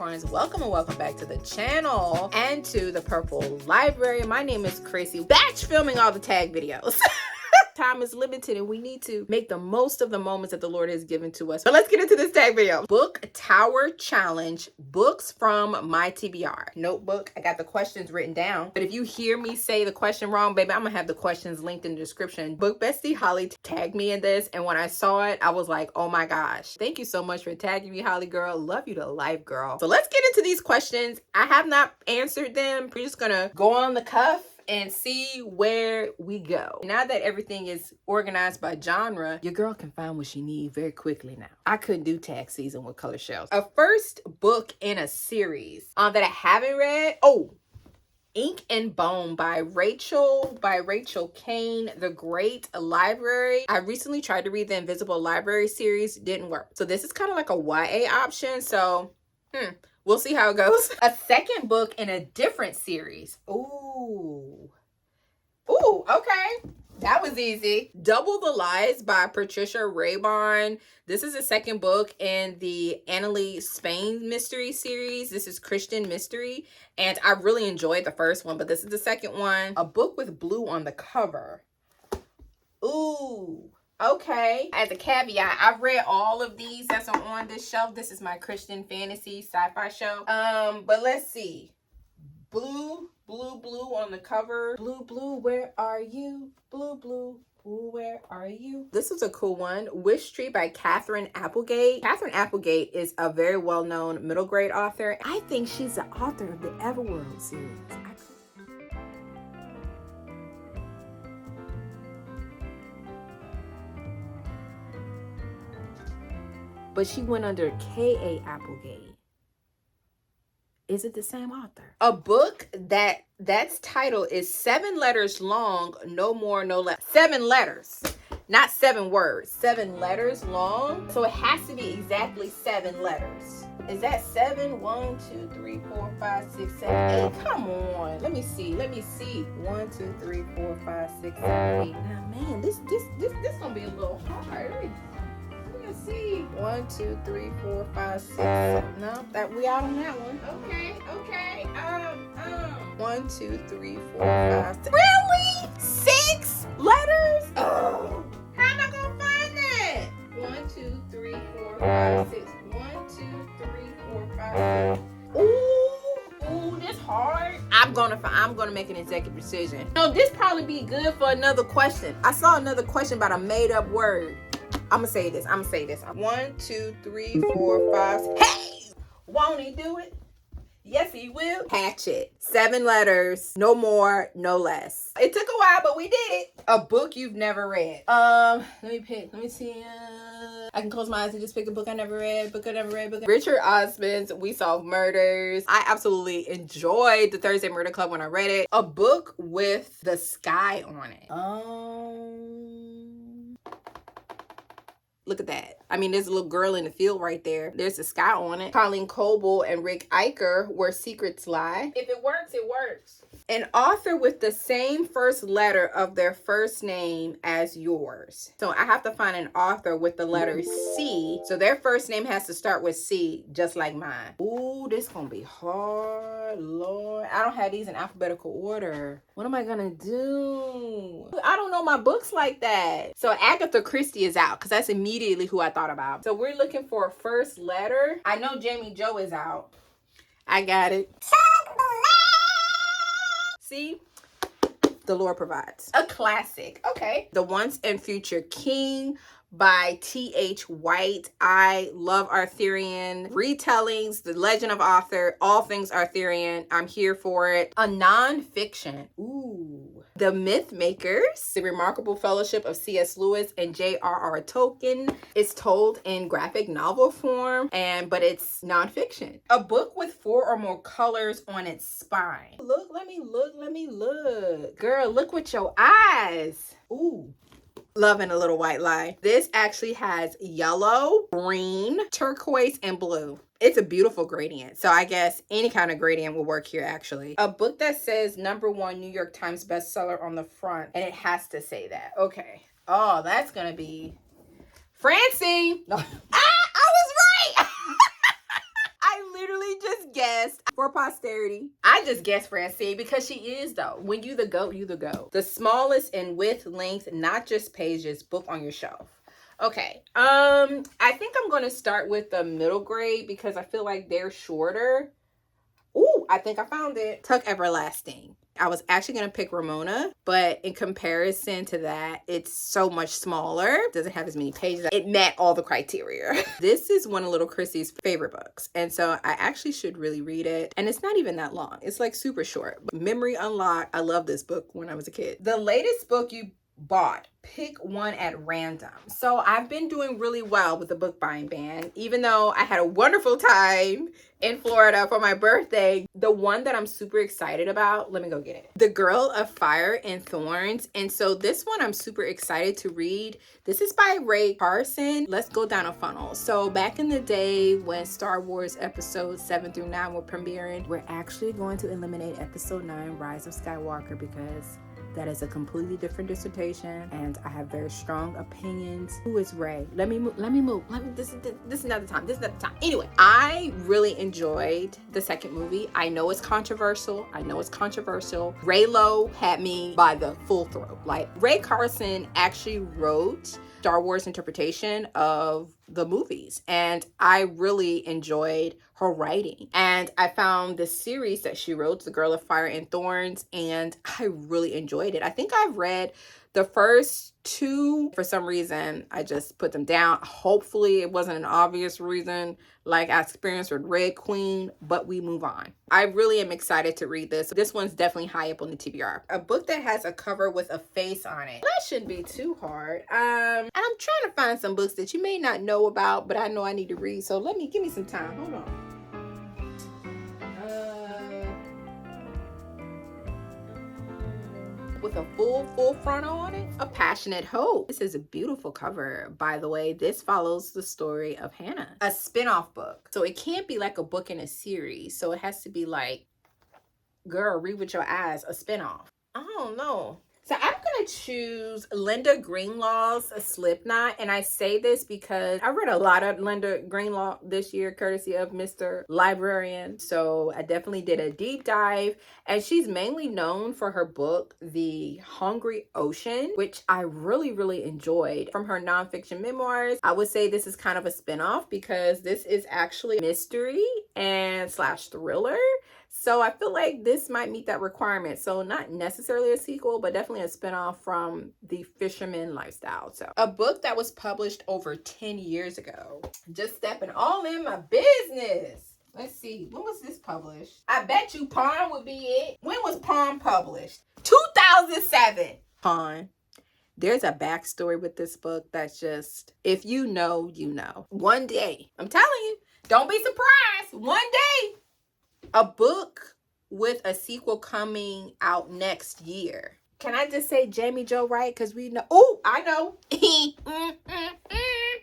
unicorns, welcome and welcome back to the channel and to the Purple Library. My name is Chrissie, batch filming all the tag videos. Time is limited and we need to make the most of the moments that the Lord has given to us. But let's get into this tag video. Book Tower Challenge, books from my TBR notebook. I got the questions written down, but if you hear me say the question wrong, baby, I'm gonna have the questions linked in the description. Book bestie Holly tagged me in this, and when I saw it, I was like, oh my gosh, thank you so much for tagging me, Holly girl. Love you to life, girl. So let's get into these questions. I have not answered them. We're just gonna go on the cuff and see where we go. Now that everything is organized by genre, your girl can find what she needs very quickly now. I couldn't do tag season with color shells. A first book in a series that I haven't read. Oh, Ink and Bone by Rachel Kane, The Great Library. I recently tried to read the Invisible Library series, didn't work. So this is kind of like a YA option. So, we'll see how it goes. A second book in a different series. Ooh, okay. That was easy. Double the Lies by Patricia Raybon. This is the second book in the Annalise Spain mystery series. This is Christian mystery, and I really enjoyed the first one, but this is the second one. A book with blue on the cover. Ooh. Okay, as a caveat, I've read all of these that's on this shelf. This is my Christian fantasy sci-fi show. But let's see. Blue on the cover. Blue, where are you? Blue, where are you? This is a cool one. Wish Tree by Catherine Applegate. Catherine Applegate is a very well-known middle grade author. I think she's the author of the Everworld series. But she went under K.A. Applegate. Is it the same author? A book that's title is 7 letters long, no more, no less. 7 letters, not 7 words. 7 letters long. So it has to be exactly 7 letters. Is that 7? 1, 2, 3, 4, 5, 6, 7, 8. Come on. Let me see. 1, 2, 3, 4, 5, 6, 7, 8. Now, man, this gonna be a little hard. Let's see. 1, 2, 3, 4, 5, 6, 7. No, that we out on that one. Okay. 1, 2, 3, 4, 5, 6. Really? 6 letters? Oh. How am I gonna find that? 1, 2, 3, 4, 5, 6. 1, 2, 3, 4, 5, 6. Ooh, this hard. I'm gonna make an executive decision. No, this probably be good for another question. I saw another question about a made up word. I'm gonna say this. 1, 2, 3, 4, 5. Hey! Won't he do it? Yes, he will. Hatchet. 7 letters. No more, no less. It took a while, but we did it. A book you've never read. Let me see. I can close my eyes and just pick a book I never read. Richard Osman's We Solve Murders. I absolutely enjoyed the Thursday Murder Club when I read it. A book with the sky on it. Look at that. I mean, there's a little girl in the field right there. There's a sky on it. Colleen Coble and Rick Eicher, Where Secrets Lie. If it works, it works. An author with the same first letter of their first name as yours. So I have to find an author with the letter C. So their first name has to start with C, just like mine. Ooh, this gonna be hard, Lord. I don't have these in alphabetical order. What am I gonna do? I don't know my books like that. So Agatha Christie is out because that's immediately who I thought about. So we're looking for a first letter. I know Jamie Joe is out. I got it. See? The Lord provides. A classic. Okay. The Once and Future King by T.H. White. I love Arthurian retellings, the legend of Arthur, all things Arthurian. I'm here for it. A nonfiction. Ooh. The Myth Makers, The Remarkable Fellowship of C.S. Lewis and J.R.R. Tolkien. It's told in graphic novel form, but it's nonfiction. A book with 4 or more colors on its spine. Look, let me look. Girl, look with your eyes. Ooh. Loving a little white lie. This actually has yellow, green, turquoise, and blue. It's a beautiful gradient. So I guess any kind of gradient will work here, actually. A book that says #1 New York Times bestseller on the front, and it has to say that. Okay. Oh, that's gonna be Francie. No. I was right. I literally just for posterity. I just guessed Francine because she is though. When you the GOAT, you the GOAT. The smallest in width, length, not just pages, book on your shelf. Okay, I think I'm gonna start with the middle grade because I feel like they're shorter. Ooh, I think I found it. Tuck Everlasting. I was actually going to pick Ramona, but in comparison to that, it's so much smaller. It doesn't have as many pages. It met all the criteria. This is one of little Chrissie's favorite books. And so I actually should really read it. And it's not even that long. It's like super short. Memory Unlocked. I love this book when I was a kid. The latest book you bought. Pick one at random. So I've been doing really well with the book buying ban, even though I had a wonderful time in Florida for my birthday. The one that I'm super excited about, let me go get it. The Girl of Fire and Thorns. And so this one I'm super excited to read. This is by Ray Carson. Let's go down a funnel. So back in the day when Star Wars episodes 7 through 9 were premiering, we're actually going to eliminate episode 9, Rise of Skywalker, because that is a completely different dissertation, and I have very strong opinions. Who is Ray? Let me move. This is not the time. This is not the time. Anyway, I really enjoyed the second movie. I know it's controversial. Raylo had me by the full throat. Like, Ray Carson actually wrote Star Wars interpretation of the movies, and I really enjoyed her writing. And I found this series that she wrote, The Girl of Fire and Thorns, and I really enjoyed it. I think I've read the first 2. For some reason, I just put them down. Hopefully it wasn't an obvious reason like I experienced with Red Queen, but we move on. I really am excited to read this. This one's definitely high up on the TBR. A book that has a cover with a face on it. That shouldn't be too hard. And I'm trying to find some books that you may not know about, but I know I need to read. So give me some time. Hold on. With a full frontal on it. A Passionate Hope. This is a beautiful cover, by the way. This follows the story of Hannah. A spin-off book. So it can't be like a book in a series. So it has to be like, girl, read with your eyes, a spin-off. I don't know. So I'm going to choose Linda Greenlaw's A Slipknot. And I say this because I read a lot of Linda Greenlaw this year, courtesy of Mr. Librarian. So I definitely did a deep dive. And she's mainly known for her book, The Hungry Ocean, which I really enjoyed. From her nonfiction memoirs, I would say this is kind of a spinoff because this is actually mystery and / thriller. So I feel like this might meet that requirement. So not necessarily a sequel, but definitely a spinoff from the fisherman lifestyle. So a book that was published over 10 years ago. Just stepping all in my business. Let's see. When was this published? I bet you Pawn would be it. When was Pawn published? 2007. Pawn. There's a backstory with this book that's just, if you know, you know. One day, I'm telling you, don't be surprised. One day. A book with a sequel coming out next year. Can I just say Jamie Jo Wright? Because we know. Oh, I know.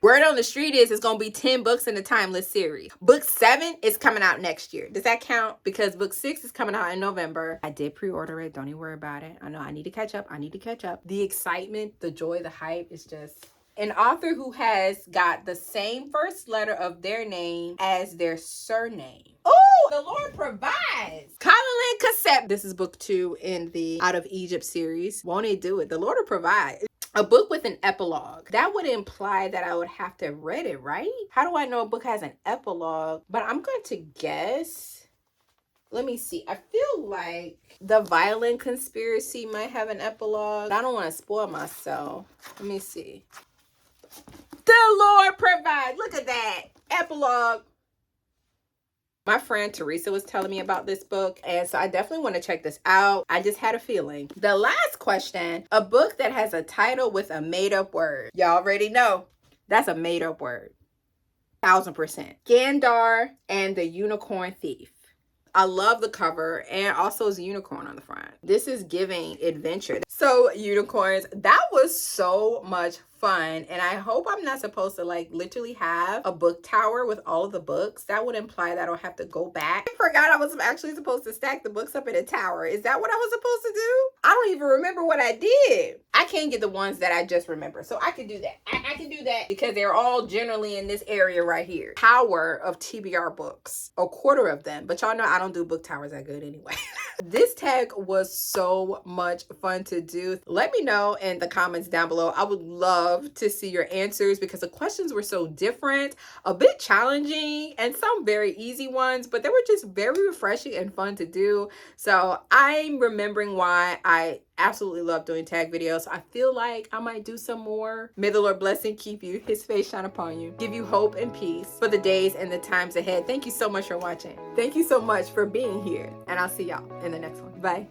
Word on the street is it's going to be 10 books in the Timeless series. Book 7 is coming out next year. Does that count? Because book 6 is coming out in November. I did pre-order it. Don't even worry about it. I know I need to catch up. The excitement, the joy, the hype is just... An author who has got the same first letter of their name as their surname. Oh, the Lord provides. Colin Cassette. This is book 2 in the Out of Egypt series. Won't he do it? The Lord will provide. A book with an epilogue. That would imply that I would have to have read it, right? How do I know a book has an epilogue? But I'm going to guess. Let me see. I feel like The Violent Conspiracy might have an epilogue. I don't want to spoil myself. Let me see. The Lord provides. Look at that. Epilogue. My friend Teresa was telling me about this book, and so I definitely want to check this out. I just had a feeling. The last question, a book that has a title with a made-up word. Y'all already know. That's a made-up word. 1000%. Gandar and the Unicorn Thief. I love the cover, and also is a unicorn on the front. This is giving adventure. So unicorns, that was so much fun. And I hope I'm not supposed to like literally have a book tower with all of the books. That would imply that I don't have to go back. I forgot I was actually supposed to stack the books up in a tower. Is that what I was supposed to do? I don't even remember what I did. I can't get the ones that I just remember. So I can do that. I can do that because they're all generally in this area right here. Tower of TBR books. A quarter of them. But y'all know I don't do book towers that good anyway. This tag was so much fun to do. Let me know in the comments down below. I would love to see your answers because the questions were so different, a bit challenging, and some very easy ones, but they were just very refreshing and fun to do. So I'm remembering why I absolutely love doing tag videos. I feel like I might do some more. May the Lord bless and keep you, his face shine upon you, give you hope and peace for the days and the times ahead. Thank you so much for watching. Thank you so much for being here, and I'll see y'all in the next one. Bye.